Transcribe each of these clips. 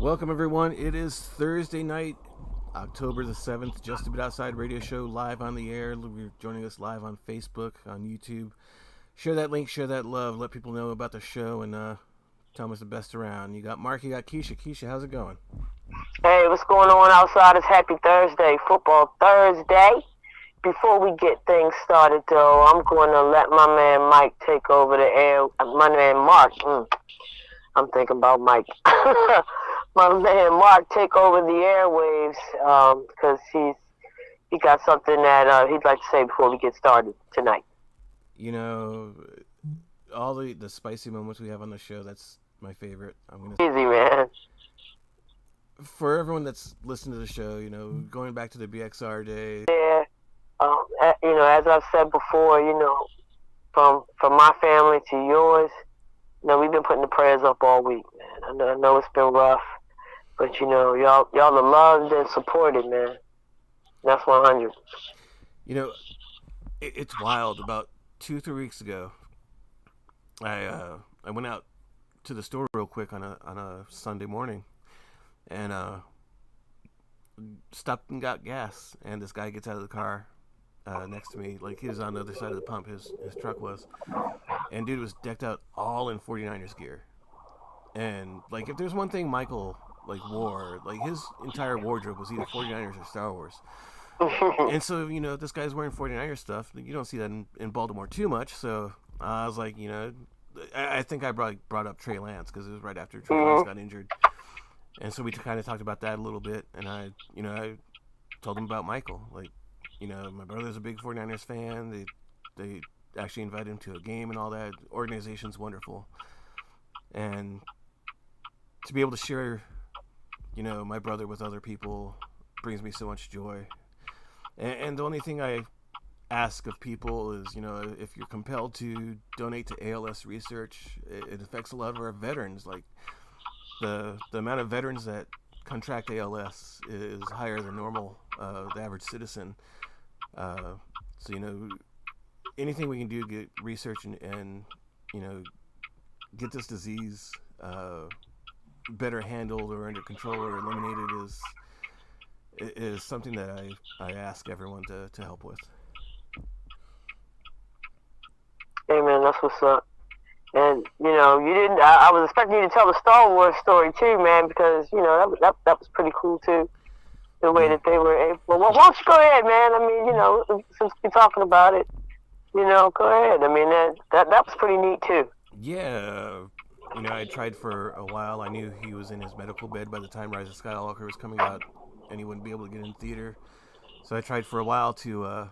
Welcome, everyone. It is Thursday night, October the 7th, Just a Bit Outside radio show live on the air. You're joining us live on Facebook, on YouTube. Share that link, share that love, let people know about the show, and tell them it's the best around. You got Mark, you got Keisha. Keisha, how's it going? Hey, what's going on outside? It's Happy Thursday, Football Thursday. Before we get things started, though, I'm going to let my man Mike take over the air. My man Mark. I'm thinking about Mike. My man Mark take over the airwaves because he got something that he'd like to say before we get started tonight. You know, all the spicy moments we have on the show, that's my favorite. Easy, man. For everyone that's listened to the show, going back to the BXR day. Yeah. As I've said before, from my family to yours, we've been putting the prayers up all week, man. I know it's been rough, but y'all are loved and supported, man. That's 100. It's wild. About 2-3 weeks ago, I went out to the store real quick on a Sunday morning, and stopped and got gas. And this guy gets out of the car next to me, like he was on the other side of the pump. His truck was, and dude was decked out all in 49ers gear. And like, if there's one thing Michael wore, like his entire wardrobe was either 49ers or Star Wars. And so, this guy's wearing 49ers stuff. You don't see that in Baltimore too much. So I was like, I think I brought up Trey Lance because it was right after Trey Lance got injured. And so we kind of talked about that a little bit. And I told him about Michael. Like, my brother's a big 49ers fan. They actually invited him to a game and all that. Organization's wonderful. And to be able to share, my brother with other people brings me so much joy. And the only thing I ask of people is, if you're compelled to donate to ALS research, it affects a lot of our veterans. Like, the amount of veterans that contract ALS is higher than normal, the average citizen. So, anything we can do to get research and get this disease better handled or under control or eliminated is something that I ask everyone to help with. Hey, man, that's what's up. And, you didn't, I was expecting you to tell the Star Wars story too, man, because, that was pretty cool too. The way that they were able. Well, why don't you go ahead, man? I mean, since we're talking about it, go ahead. I mean, that was pretty neat too. Yeah. I tried for a while. I knew he was in his medical bed by the time Rise of Skywalker was coming out, and he wouldn't be able to get in theater. So I tried for a while to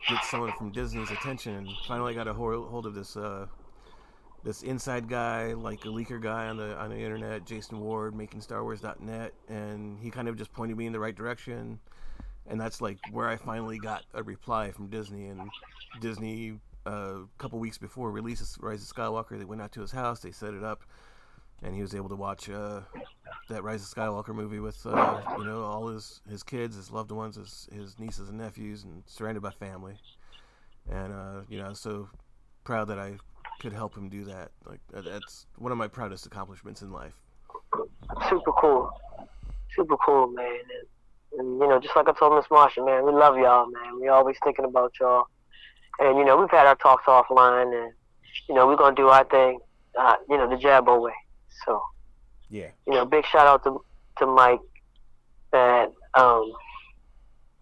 get someone from Disney's attention, and finally got a hold of this inside guy, like a leaker guy on the internet, Jason Ward, makingstarwars.net, and he kind of just pointed me in the right direction. And that's like where I finally got a reply from Disney. And Disney, a couple weeks before release of Rise of Skywalker, they went out to his house, they set it up, and he was able to watch that Rise of Skywalker movie with all his kids, his loved ones, his nieces and nephews, and surrounded by family. And I was so proud that I could help him do that. Like, that's one of my proudest accomplishments in life. Super cool, man. And just like I told Miss Marsha, man, we love y'all, man. We always thinking about y'all. And we've had our talks offline, and we're gonna do our thing, the Jabo way. So, yeah, big shout out to Mike, that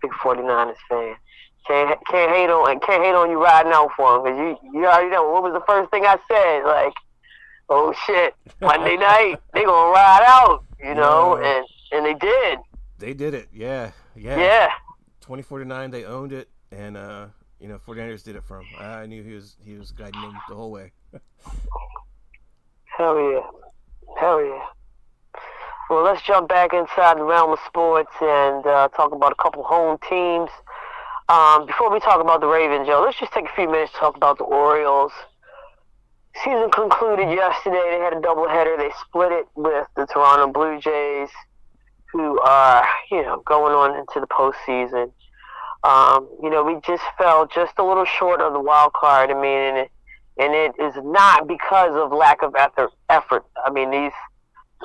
big 49ers fan. Can't hate on you riding out for him, because you already know what was the first thing I said. Like, oh shit, Monday night they gonna ride out, and they did. They did it, yeah. 2049, they owned it, and 49ers did it for him. I knew he was guiding them the whole way. Hell yeah. Well, let's jump back inside the realm of sports and talk about a couple home teams. Before we talk about the Ravens, let's just take a few minutes to talk about the Orioles. Season concluded yesterday. They had a doubleheader. They split it with the Toronto Blue Jays, who are, going on into the postseason. We just fell just a little short of the wild card. I mean, and it is not because of lack of effort. I mean, these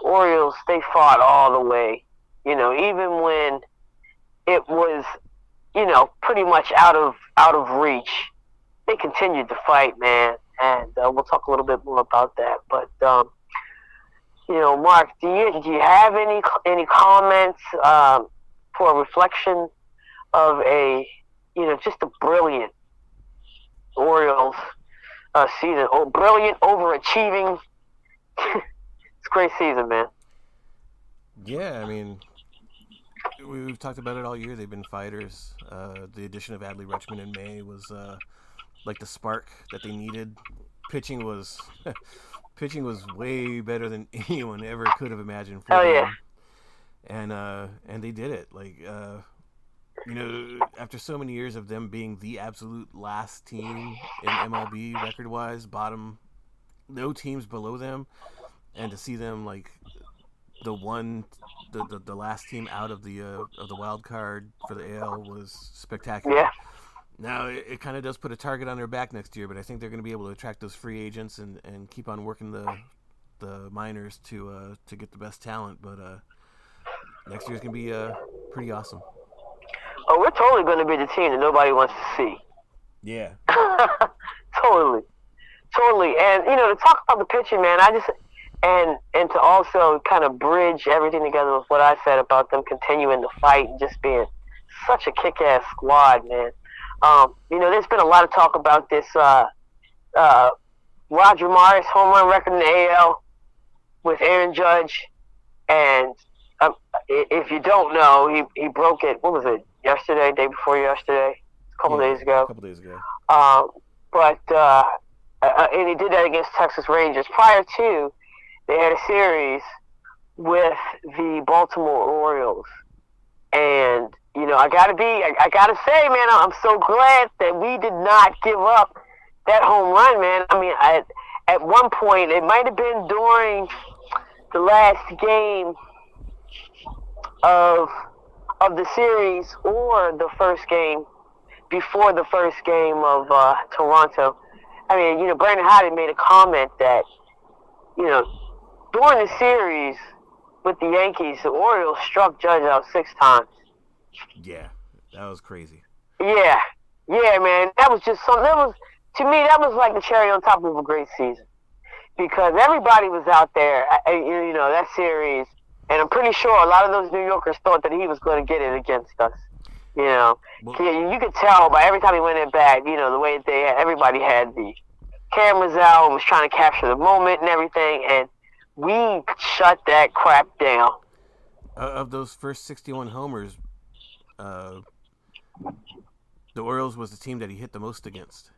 Orioles, they fought all the way. You know, even when it was, you know, pretty much out of reach, they continued to fight, man. And we'll talk a little bit more about that. But you know, Mark, do you have any comments for a reflection of a, you know, just a brilliant Orioles season? Oh, brilliant, overachieving. It's a great season, man. Yeah, I mean, we've talked about it all year. They've been fighters. The addition of Adley Rutschman in May was like the spark that they needed. Pitching was pitching was way better than anyone ever could have imagined for them. And they did it. Like you know, after so many years of them being the absolute last team in MLB record-wise, bottom, no teams below them, and to see them like the last team out of the wild card for the AL was spectacular. Yeah. Now it kind of does put a target on their back next year, but I think they're going to be able to attract those free agents and keep on working the minors to get the best talent. But next year's going to be pretty awesome. Oh, we're totally going to be the team that nobody wants to see. Yeah. Totally. And you know, to talk about the pitching, man, and to also kind of bridge everything together with what I said about them continuing to fight and just being such a kick-ass squad, man. You know, there's been a lot of talk about this Roger Maris home run record in the AL with Aaron Judge, and if you don't know, he broke it. What was it? Yesterday, day before yesterday, a couple days ago. And he did that against Texas Rangers. Prior to, they had a series with the Baltimore Orioles, and you know, I gotta say, man, I'm so glad that we did not give up that home run, man. I mean, at one point, it might have been during the last game of the series or the first game before the first game of Toronto. I mean, you know, Brandon Hyde made a comment that, you know, during the series with the Yankees, the Orioles struck Judge out 6 times. Yeah, that was crazy. Yeah, man. That was just something. To me, that was like the cherry on top of a great season. Because everybody was out there, you know, that series. And I'm pretty sure a lot of those New Yorkers thought that he was going to get it against us. You know, you could tell by every time he went in bat, you know, the way everybody had the cameras out and was trying to capture the moment and everything. And we shut that crap down. Of those first 61 homers, the Orioles was the team that he hit the most against.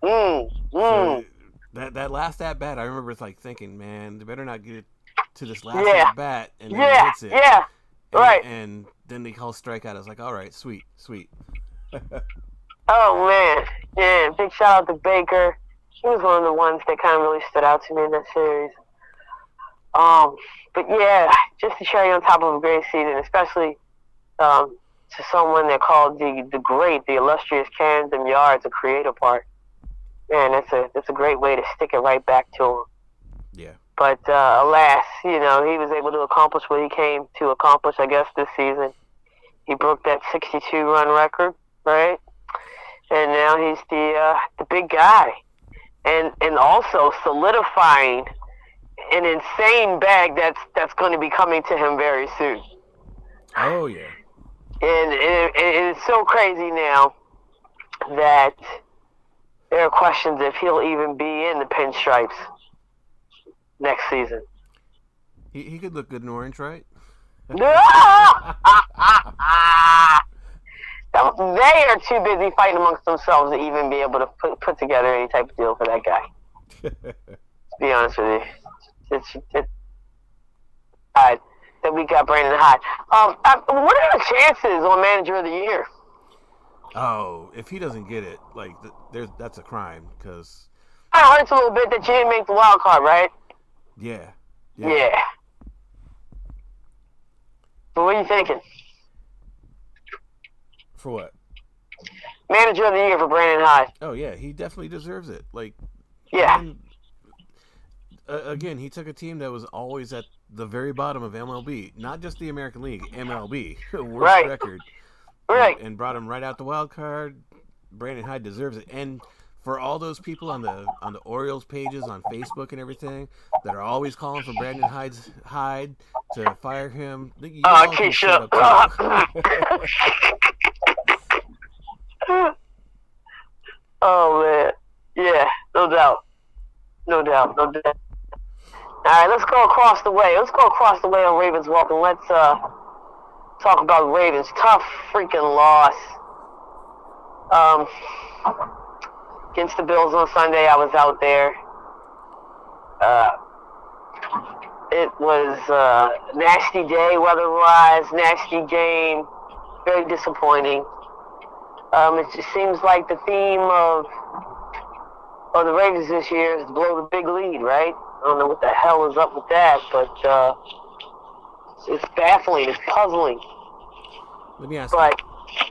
So that last at bat, I remember thinking, man, they better not get it to this last at bat, and then he hits it. Yeah, right. And then they call strikeout. I was like, all right, sweet. Oh man, yeah! Big shout out to Baker. He was one of the ones that kind of really stood out to me in that series. But yeah, just the cherry on top of a great season, especially to someone that called the illustrious Camden Yards a creative part. Man, that's a great way to stick it right back to him. Yeah. But alas, you know, he was able to accomplish what he came to accomplish, I guess, this season. He broke that 62-run record, right? And now he's the big guy. And also solidifying an insane bag that's going to be coming to him very soon. Oh, yeah. And it's so crazy now that there are questions if he'll even be in the pinstripes next season. He could look good in orange, right? They are too busy fighting amongst themselves to even be able to put together any type of deal for that guy. To be honest with you, it's that we got Brandon Hyde. What are the chances on Manager of the Year? Oh, if he doesn't get it, that's a crime. Because I hurts a little bit that you didn't make the wild card, right? Yeah. But what are you thinking? For what? Manager of the year for Brandon Hyde. Oh yeah, he definitely deserves it. Like, Yeah. Again, he took a team that was always at the very bottom of MLB, not just the American League, MLB, worst record, Right. and brought him right out the wild card. Brandon Hyde deserves it, and for all those people on the Orioles pages on Facebook and everything that are always calling for Brandon Hyde to fire him, you all can shut up too. Oh man, yeah, no doubt. All right, let's go across the way. Let's go across the way on Ravens Walk, and let's talk about Ravens. Tough freaking loss. Against the Bills on Sunday, I was out there. It was a nasty day weather-wise, nasty game, very disappointing. It just seems like the theme of the Ravens this year is blow the big lead, right? I don't know what the hell is up with that, but it's baffling, it's puzzling. Let me ask you.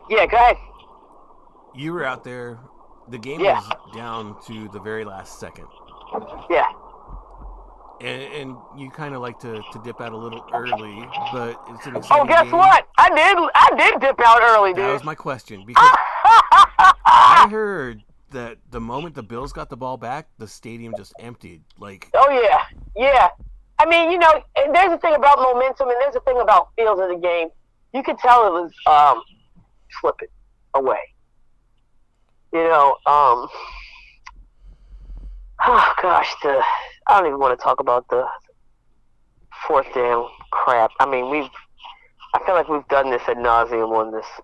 Yeah, go ahead. You were out there. The game was down to the very last second. Yeah. And you kind of like to dip out a little early, but it's an exciting game. Oh, guess what? I did dip out early, dude. That was my question, because I heard that the moment the Bills got the ball back, the stadium just emptied. Like. Oh yeah. I mean, there's a thing about momentum, and there's a thing about feels of the game. You could tell it was slipping away. Oh gosh, I don't even want to talk about the fourth down crap. I mean, I feel like we've done this ad nauseum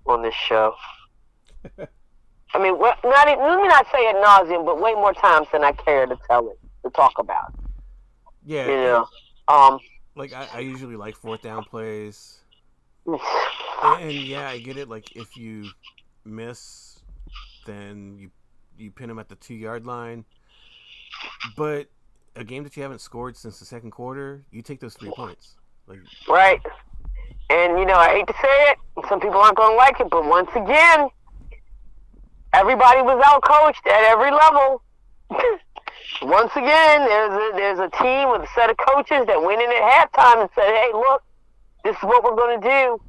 on this show. I mean, let me not say ad nauseum, but way more times than I care to talk about. Yeah. Like I usually like fourth down plays, and yeah, I get it. Like if you miss, then you pin them at the 2-yard line. But a game that you haven't scored since the second quarter, you take those 3 points. Right. And I hate to say it, some people aren't going to like it, but once again, everybody was out-coached at every level. Once again, there's a team with a set of coaches that went in at halftime and said, hey, look, this is what we're going to do.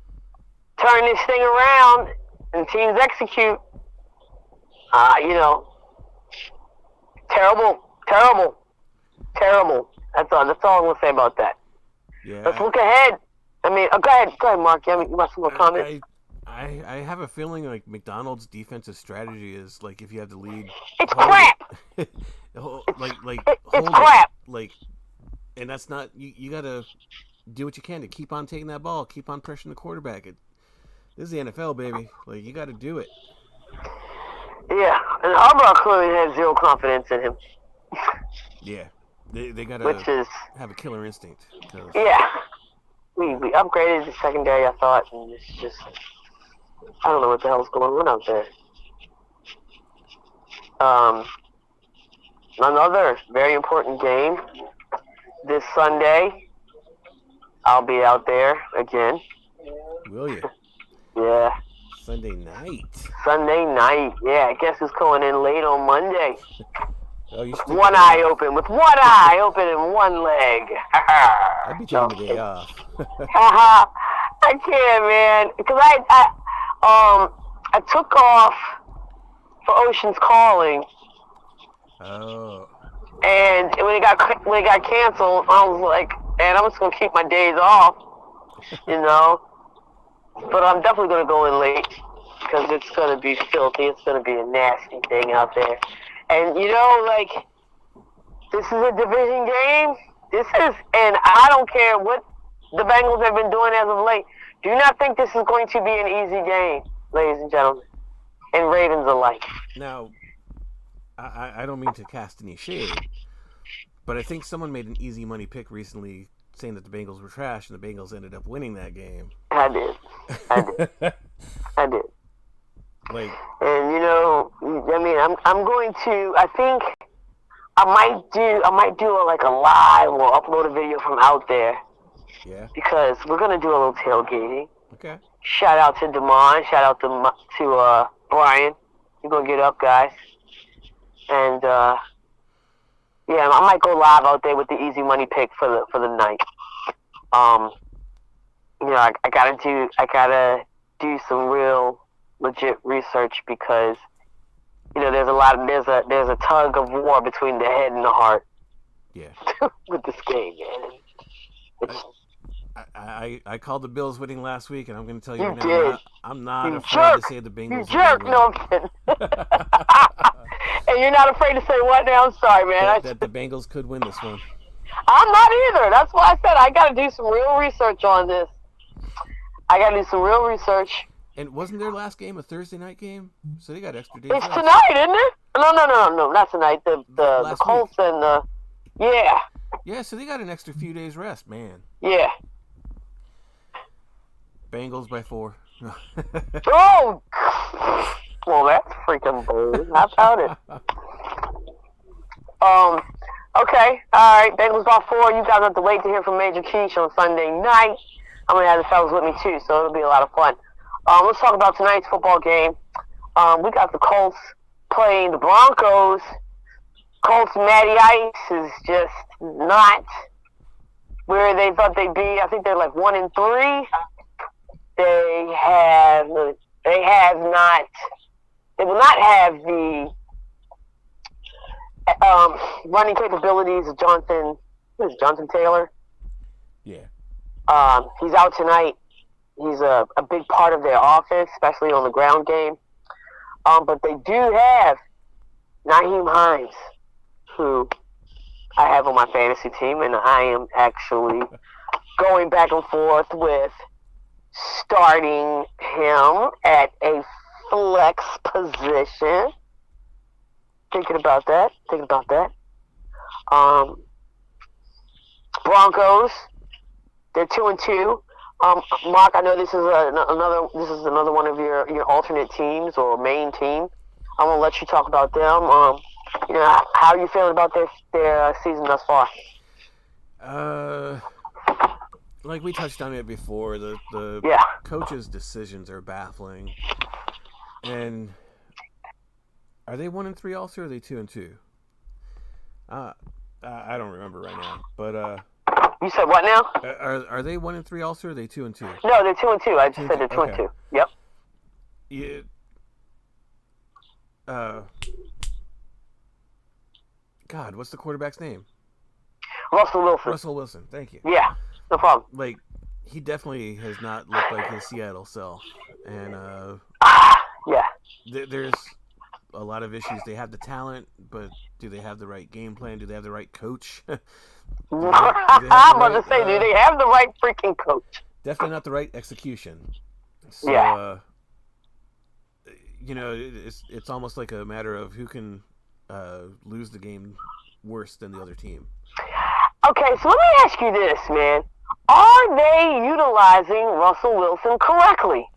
Turn this thing around, and teams execute. Terrible. That's all I'm going to say about that. Yeah. Let's look ahead. I mean, go ahead, Mark. You want some more comments? I have a feeling like McDonald's defensive strategy is like if you have the lead, it's crap. It's crap. And that's not you got to do what you can to keep on taking that ball, keep on pressuring the quarterback. This is the NFL, baby. You got to do it. Yeah, and Harbaugh clearly has zero confidence in him. Yeah, they got to have a killer instinct. Yeah, we upgraded the secondary, I thought, and it's just I don't know what the hell's going on out there. Another very important game this Sunday. I'll be out there again. Will you? Yeah. Sunday night, yeah. I guess it's going in late on Monday. With one eye open and one leg. I'd be taking the day off. I can't, man, because I took off for Ocean's Calling. Oh. And when it got canceled, I was like, man, I'm just gonna keep my days off, But I'm definitely going to go in late because it's going to be filthy. It's going to be a nasty thing out there. And, this is a division game. And I don't care what the Bengals have been doing as of late. Do not think this is going to be an easy game, ladies and gentlemen, and Ravens alike. Now, I don't mean to cast any shade, but I think someone made an easy money pick recently saying that the Bengals were trash, and the Bengals ended up winning that game. I did. And I'm going to. I think I might do a live or upload a video from out there. Yeah. Because we're gonna do a little tailgating. Okay. Shout out to Damon. Shout out to Brian. You're gonna get up, guys. And yeah, I might go live out there with the easy money pick for the night. You know, I gotta do some real legit research because you know there's a tug of war between the head and the heart. Yeah. With this game, man. I called the Bills winning last week, and I'm going to tell you, You now, did. I'm not You afraid jerk. to say the You Bengals. jerk! No, I'm kidding. And you're not afraid to say what now? I'm sorry, man. That the Bengals could win this one. I'm not either. That's why I said I got to do some real research on this. I got to do some real research. And wasn't their last game a Thursday night game? So they got extra days. It's left. tonight, isn't it? No, not tonight. The Colts week. and the yeah. Yeah, so they got an extra few days rest, man. Yeah. Bengals by 4. Oh, well, that's freaking bold. How about it? Okay, all right. Bengals by 4. You guys have to wait to hear from Major Keish on Sunday night. I'm gonna have the fellas with me too, so it'll be a lot of fun. Let's talk about tonight's football game. We got the Colts playing the Broncos. Colts Matty Ice is just not where they thought they'd be. I think they're like 1-3. They will not have the running capabilities of Jonathan Taylor. Yeah. He's out tonight. He's a big part of their offense, especially on the ground game. But they do have Nyheim Hines, who I have on my fantasy team, and I am actually going back and forth with starting him at a flex position. Thinking about that. Broncos, they're 2-2. Mark, I know this is another one of your alternate teams or main team. I'm gonna let you talk about them. You know, how are you feeling about their season thus far? Like we touched on it before, the Yeah. coaches' decisions are baffling. And are they 1-3 also, or are they 2-2? I don't remember right now, but You said what now? are they 1-3 also, or are they 2-2? No, they're 2-2. I just said they're 2-2. Okay. Yep. Yeah. God, what's the quarterback's name? Russell Wilson. Russell Wilson. Thank you. Yeah, no problem. Like, he definitely has not looked like his Seattle self, and Yeah. there's a lot of issues. They have the talent, but do they have the right game plan? Do they have the right coach? I'm about to say, do they have the right freaking coach? Definitely not the right execution. So, Yeah. You know, it's almost like a matter of who can lose the game worse than the other team. Okay, so let me ask you this, man. Are they utilizing Russell Wilson correctly?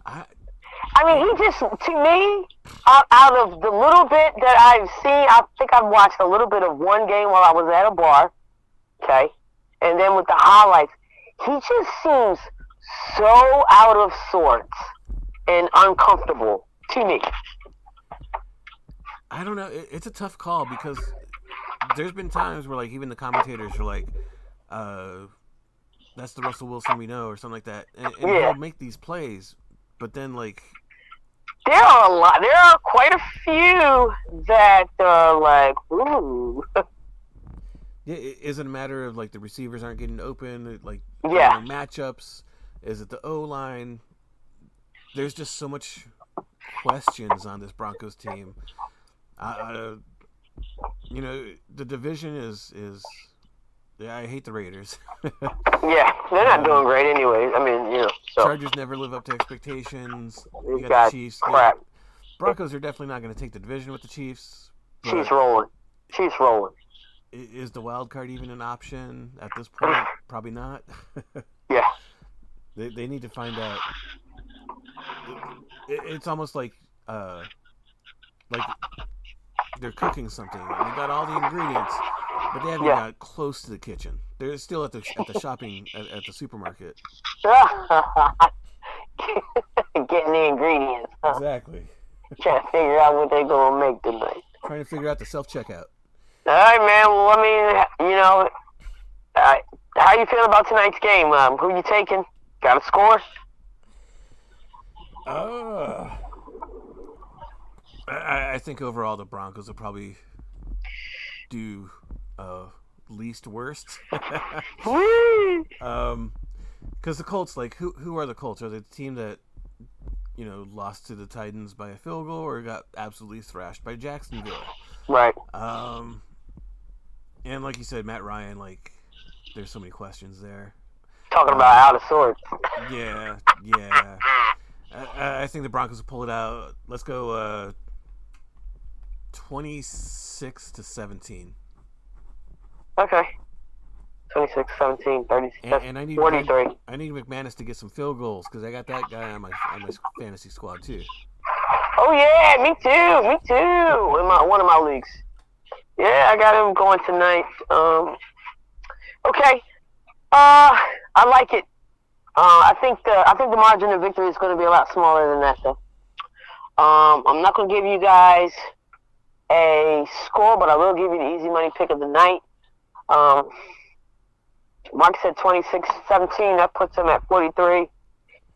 I mean, he just, to me, out of the little bit that I've seen, I think I've watched a little bit of one game while I was at a bar, okay? And then with the highlights, he just seems so out of sorts and uncomfortable to me. I don't know. It's a tough call because there's been times where, like, even the commentators are like, that's the Russell Wilson we know, or something like that. And Yeah. he'll make these plays, but then, like... There are quite a few that are like, ooh. Yeah, is it a matter of, like, the receivers aren't getting open? Like, Yeah. matchups? Is it the O-line? There's just so much questions on this Broncos team. You know, the division is yeah, I hate the Raiders. Yeah, they're not doing great anyway. I mean, you know. So. Chargers never live up to expectations. You These got guys, the Chiefs. crap. Broncos are definitely not going to take the division with the Chiefs. but Chiefs rolling. Is the wild card even an option at this point? Probably not. Yeah. They need to find out. It's almost like they're cooking something. And they got all the ingredients, but they haven't got close to the kitchen. They're still at the shopping at the supermarket. Getting the ingredients. exactly. Trying to figure out what they're going to make tonight. Trying to figure out the self-checkout. All right, man. Well, I mean, how you feeling about tonight's game? Who you taking? Got a score? I think overall the Broncos will probably do least worst. Because the Colts, like, who are the Colts? Are they the team that, lost to the Titans by a field goal or got absolutely thrashed by Jacksonville? Right. And like you said, Matt Ryan, like, there's so many questions there. Talking about out of sorts. Yeah. I think the Broncos will pull it out. Let's go 26-17. Okay. 26-17, 36, and I need 43. I need McManus to get some field goals because I got that guy on my fantasy squad too. Oh yeah, me too. In one of my leagues. Yeah, I got him going tonight. Okay. I like it. I think the margin of victory is going to be a lot smaller than that, though. I'm not going to give you guys a score, but I will give you the easy money pick of the night. Mark said 26-17. That puts him at 43.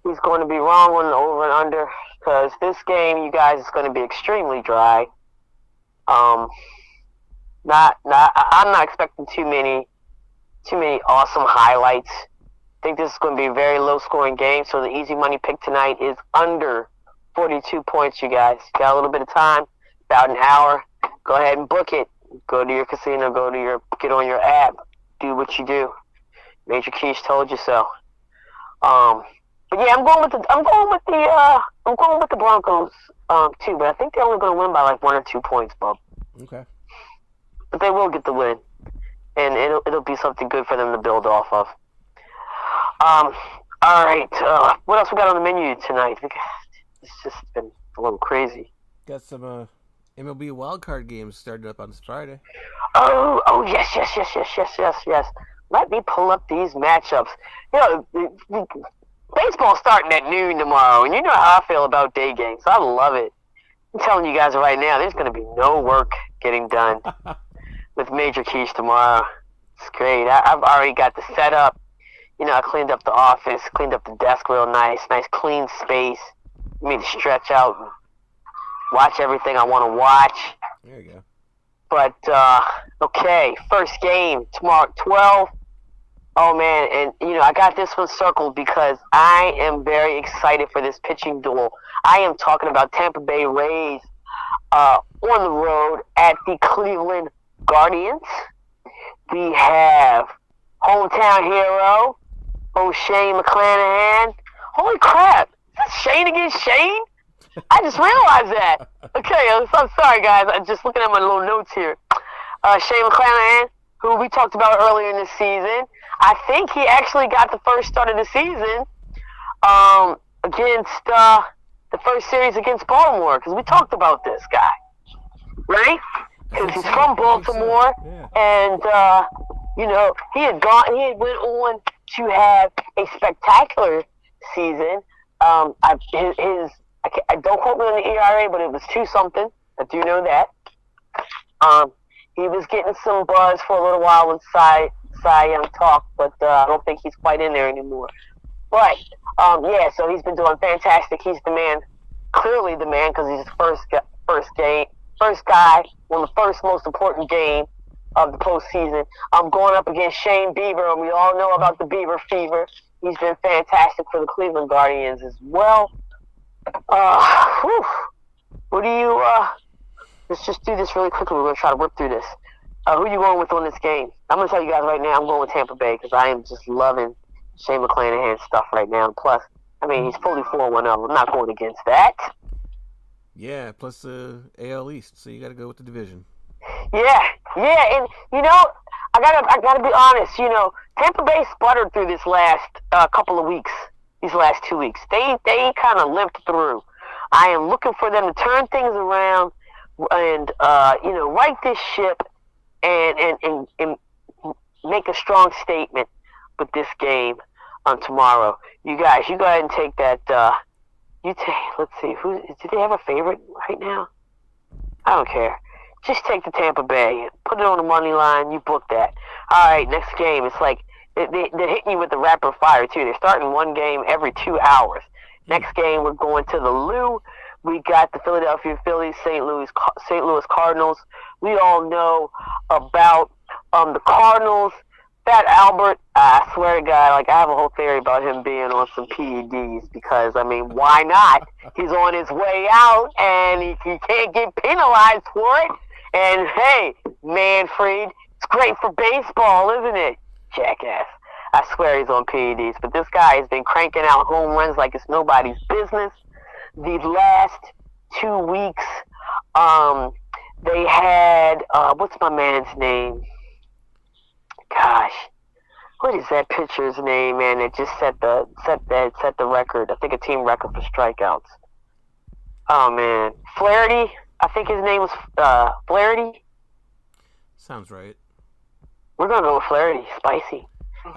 He's going to be wrong on the over and under because this game, you guys, is going to be extremely dry. I'm not expecting too many awesome highlights. I think this is going to be a very low-scoring game, so the easy money pick tonight is under 42 points, you guys. Got a little bit of time, about an hour. Go ahead and book it. Go to your casino, get on your app, do what you do. Major Keish told you so. But yeah, I'm going with the Broncos too, but I think they're only going to win by like 1 or 2 points, Bob. Okay. But they will get the win, and it'll be something good for them to build off of. All right. What else we got on the menu tonight? It's just been a little crazy. Got some MLB Wild Card games started up on this Friday. Oh yes. Let me pull up these matchups. Baseball's starting at noon tomorrow, and you know how I feel about day games. I love it. I'm telling you guys right now, there's going to be no work getting done with Major Keish tomorrow. It's great. I've already got the setup. I cleaned up the office, cleaned up the desk real nice clean space. For me to stretch out and watch everything I want to watch. There you go. But, okay, first game tomorrow at 12. Oh, man, and, I got this one circled because I am very excited for this pitching duel. I am talking about Tampa Bay Rays on the road at the Cleveland Guardians. We have hometown hero, Shane McClanahan. Holy crap, is this Shane against Shane? I just realized that. Okay, I'm sorry, guys. I'm just looking at my little notes here. Shane McClanahan, who we talked about earlier in the season. I think he actually got the first start of the season against the first series against Baltimore, because we talked about this guy, right? Because he's from Baltimore, and he had went on to have a spectacular season. I don't quote me on the ERA, but it was 2-something. I do know that. He was getting some buzz for a little while with Cy Young talk, but I don't think he's quite in there anymore. But so he's been doing fantastic. He's the man, clearly the man, because he's the first guy on the first most important game of the postseason. I'm going up against Shane Bieber, and we all know about the Bieber fever. He's been fantastic for the Cleveland Guardians as well. What do you? Let's just do this really quickly. We're gonna try to whip through this. Who you going with on this game? I'm gonna tell you guys right now. I'm going with Tampa Bay because I am just loving Shane McClanahan's stuff right now. And plus, he's fully 4-1-0. I'm not going against that. Yeah, plus the AL East, so you got to go with the division. Yeah, and I gotta be honest. Tampa Bay sputtered through this last couple of weeks. These last 2 weeks, they kind of limped through. I am looking for them to turn things around and right this ship and make a strong statement with this game tomorrow. You guys, you go ahead and take that Let's see. Do they have a favorite right now? I don't care. Just take the Tampa Bay. Put it on the money line. You book that. All right, next game. It's like they're hitting you with the rapid fire, too. They're starting one game every 2 hours. Next game, we're going to the Lou. We got the Philadelphia Phillies, St. Louis Cardinals. We all know about the Cardinals. That Albert, I swear to God, like I have a whole theory about him being on some PEDs because, I mean, why not? He's on his way out and he can't get penalized for it. And hey, Manfred, it's great for baseball, isn't it? Jackass. I swear he's on PEDs, but this guy has been cranking out home runs like it's nobody's business. The last 2 weeks, they had, what's my man's name? Gosh, what is that pitcher's name, man? That just set the record. I think a team record for strikeouts. Oh man, Flaherty. I think his name was Flaherty. Sounds right. We're gonna go with Flaherty. Spicy.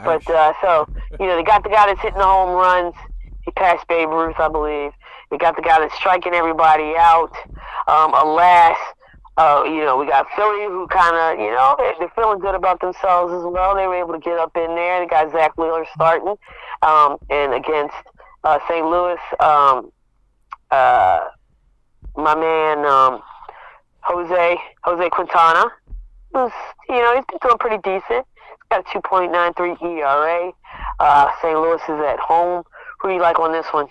But so they got the guy that's hitting the home runs. He passed Babe Ruth, I believe. They got the guy that's striking everybody out. Alas. We got Philly who kind of, they're feeling good about themselves as well. They were able to get up in there. They got Zach Wheeler starting. And against St. Louis, my man Jose Quintana, who's, he's been doing pretty decent. He's got a 2.93 ERA. St. Louis is at home. Who do you like on this one?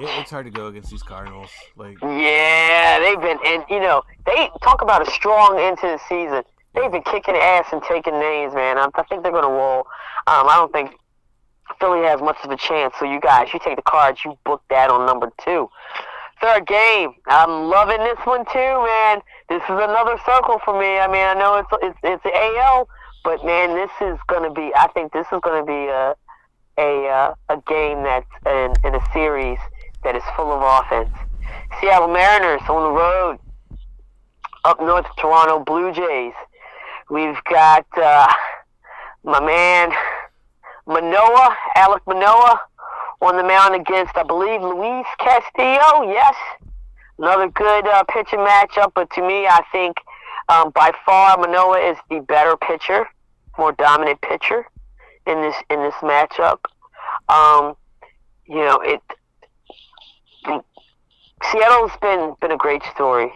It's hard to go against these Cardinals. Yeah, they've been, and they talk about a strong end to the season. They've been kicking ass and taking names, man. I think they're gonna roll. I don't think Philly has much of a chance. So you guys, you take the Cards, you book that on number 2. Third game, I'm loving this one too, man. This is another circle for me. I mean, I know it's the AL, but man, this is gonna be. I think this is gonna be a game that's in a series that is full of offense. Seattle Mariners on the road up north of Toronto Blue Jays. We've got my man Alek Manoah on the mound against, I believe, Luis Castillo. Yes, another good pitching matchup. But to me, I think by far Manoah is the better pitcher, more dominant pitcher in this matchup. Seattle's been a great story.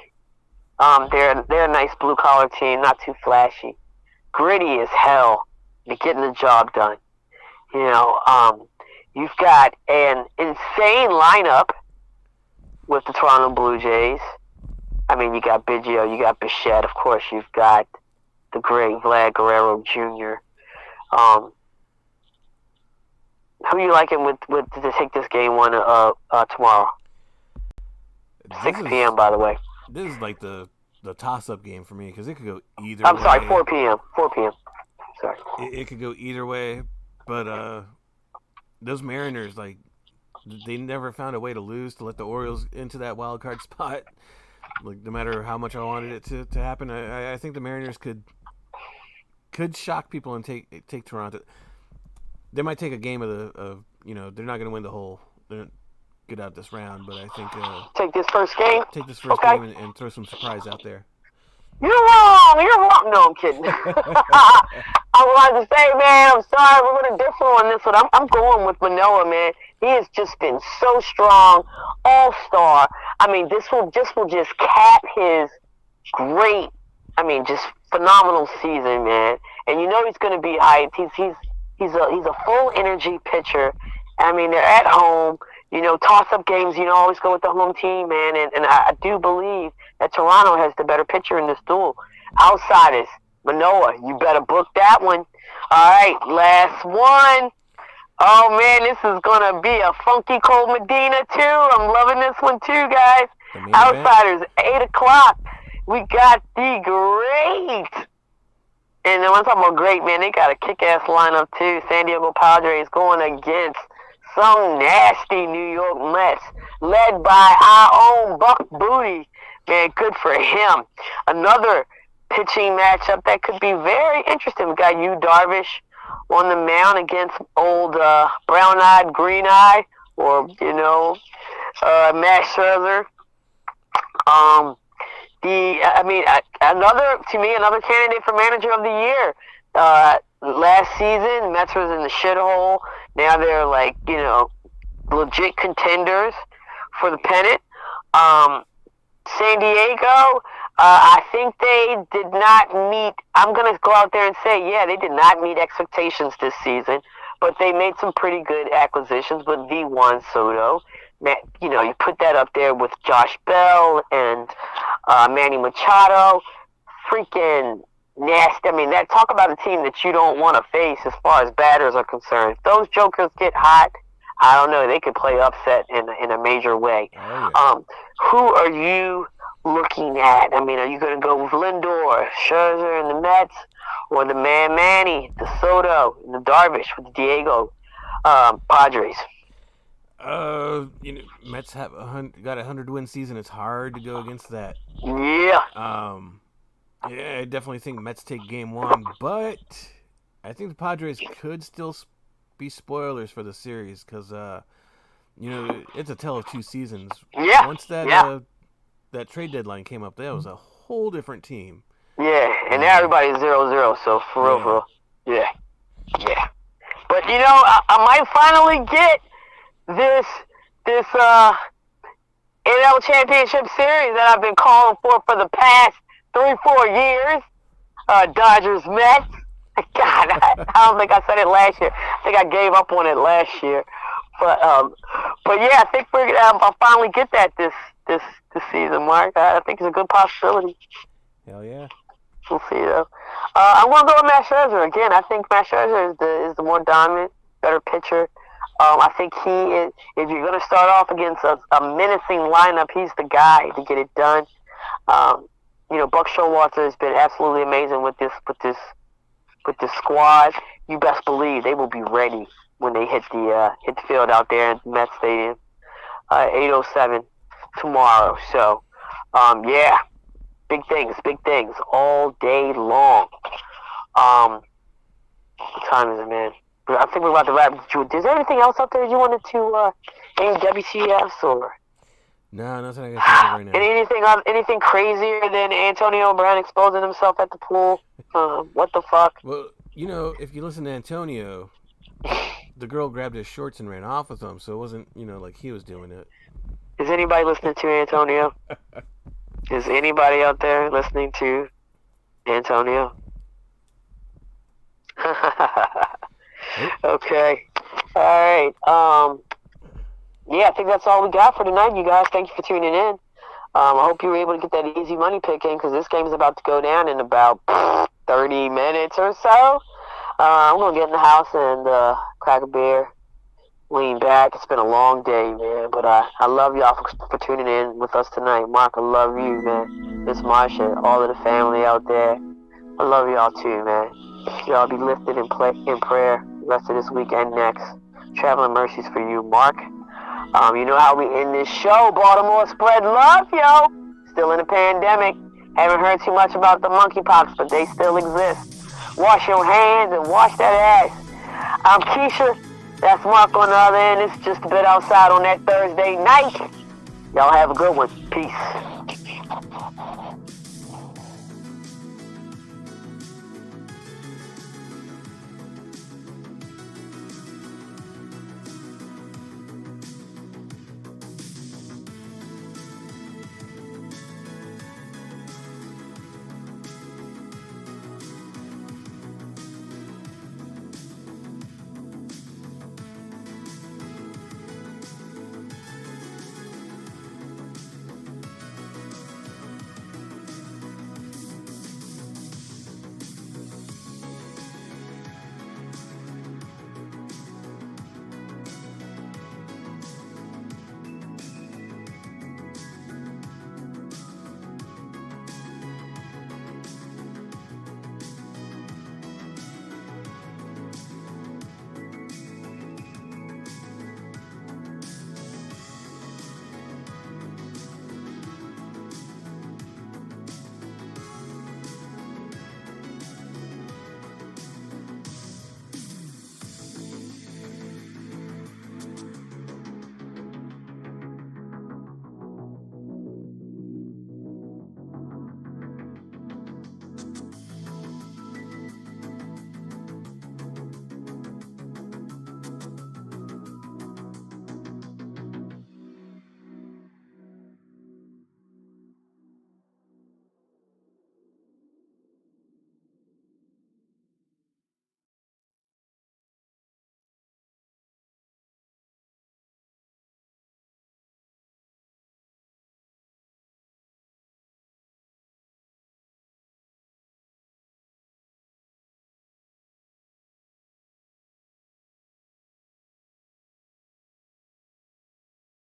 They're a nice blue collar team, not too flashy, gritty as hell. They're getting the job done. You've got an insane lineup with the Toronto Blue Jays. I mean, you got Biggio, you got Bichette, of course. You've got the great Vlad Guerrero Jr. Who are you liking with to take this game one tomorrow? 6 p.m. by the way. This is like the toss-up game for me because it could go either I'm way. sorry, 4 p.m. 4 p.m. Sorry. It could go either way, but those Mariners, they never found a way to lose, to let the Orioles into that wild card spot. No matter how much I wanted it to happen, I think the Mariners could shock people and take Toronto. They might take a game of they're not going to win the whole, get out this round, but I think take this first game. Take this first game and throw some surprise out there. You're wrong. No, I'm kidding. I wanted to say, man, I'm sorry, we're going to differ on this one. I'm going with Manoah, man. He has just been so strong, all-star. I mean, this will just cap his great, just phenomenal season, man. And he's going to be hyped. He's a full energy pitcher. I mean, they're at home. Toss-up games, always go with the home team, man. And I do believe that Toronto has the better pitcher in this duel. Outsiders, Manoah, you better book that one. All right, last one. Oh, man, this is going to be a funky cold Medina, too. I'm loving this one, too, guys. Outsiders, 8 o'clock. We got the great. And then when I'm talking about great, man, they got a kick-ass lineup, too. San Diego Padres going against some nasty New York Mets, led by our own Buck Booty. Man, good for him. Another pitching matchup that could be very interesting. We got Yu Darvish on the mound against old brown-eyed, green-eye, or Max Scherzer. Another candidate for manager of the year. Last season, Mets was in the shithole. Now they're legit contenders for the pennant. San Diego, I think they did not meet. I'm going to go out there and say, they did not meet expectations this season, but they made some pretty good acquisitions. But Juan Soto, you put that up there with Josh Bell and Manny Machado, freaking nasty. I mean, talk about a team that you don't want to face as far as batters are concerned. If those jokers get hot, I don't know. They could play upset in a major way. Oh, yeah. Who are you looking at? I mean, are you going to go with Lindor, Scherzer, and the Mets, or the man Manny, the Soto, and the Darvish with the Diego Padres? Mets have got a 100-win season. It's hard to go against that. Yeah. I definitely think Mets take game one, but I think the Padres could still be spoilers for the series because, it's a tale of two seasons. Yeah. Once that trade deadline came up, that was a whole different team. Yeah, and now everybody's 0-0, so for real. Yeah. But, I might finally get this NL Championship Series that I've been calling for the past 3-4 years. Dodgers Mets. God, I don't think I said it last year. I think I gave up on it last year. But yeah, I think I'll finally get that this season, Mark. I think it's a good possibility. Hell yeah. We'll see though. I'm gonna go with Max Scherzer again. I think Max Scherzer is the more dominant, better pitcher. I think he is. If you're gonna start off against a menacing lineup, he's the guy to get it done. Buck Showalter has been absolutely amazing with this squad. You best believe they will be ready when they hit the field out there at Met Stadium, 8:07 tomorrow. So, big things all day long. What time is it, man? I think we're about to wrap. Is there anything else out there you wanted to any WCS or? No, nothing I can think of right now. Anything crazier than Antonio Brown exposing himself at the pool? What the fuck? Well, if you listen to Antonio, the girl grabbed his shorts and ran off with them, so it wasn't, like he was doing it. Is anybody listening to Antonio? Is anybody out there listening to Antonio? Okay. All right. I think that's all we got for tonight, you guys. Thank you for tuning in. I hope you were able to get that easy money pick in because this game is about to go down in about 30 minutes or so. I'm going to get in the house and crack a beer, lean back. It's been a long day, man, but I love y'all for tuning in with us tonight. Mark, I love you, man. This Marsha, all of the family out there. I love y'all too, man. Y'all be lifted in prayer the rest of this week and next. Traveling mercies for you, Mark. You know how we end this show. Baltimore spread love, yo. Still in the pandemic. Haven't heard too much about the monkeypox, but they still exist. Wash your hands and wash that ass. I'm Keisha. That's Mark on the other end. It's just a bit outside on that Thursday night. Y'all have a good one. Peace.